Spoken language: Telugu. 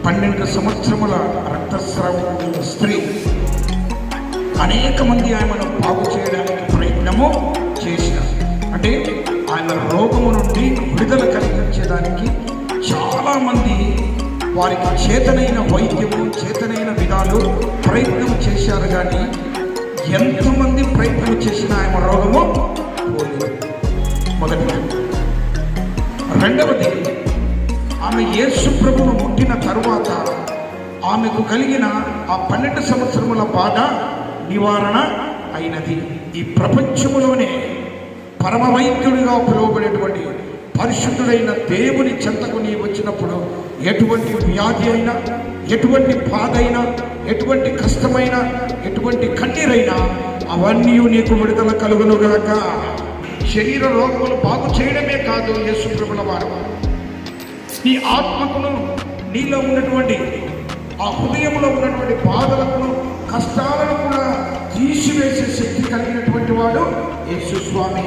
12 సంవత్సరముల రక్తస్రావం స్త్రీ. అనేక మంది ఆమెను బాగు చేయడానికి ప్రయత్నము చేశారు. అంటే ఆయన రోగము నుండి విడుదల కలిగించడానికి చాలామంది వారికి చేతనైన వైద్యము, చేతనైన విధాలు ప్రయత్నం చేశారు. కానీ ఎంతమంది ప్రయత్నం చేసినా ఆమె రోగము పోలేదు. మొదటిది. రెండవది, ఆమె యేసు ప్రభువును ముట్టిన తరువాత ఆమెకు కలిగిన ఆ 12 సంవత్సరముల బాధ నివారణ అయినది. ఈ ప్రపంచములోనే పరమ వైద్యుడిగా పిలువబడేటువంటి పరిశుద్ధుడైన దేవుని చెంతకు నీ వచ్చినప్పుడు ఎటువంటి వ్యాధి అయినా, ఎటువంటి బాధ అయినా, ఎటువంటి కష్టమైనా, ఎటువంటి కన్నీరైనా అవన్నీ నీకు విడుదల కలుగునుగాక. శరీర రోగములు బాగు చేయడమే కాదు యేసు ప్రభుల వారు, నీ ఆత్మకును, నీలో ఉన్నటువంటి ఆ హృదయంలో ఉన్నటువంటి బాధలను, కష్టాలను కూడా తీసివేసే శక్తి కలిగినటువంటి వాడు యేసు స్వామి.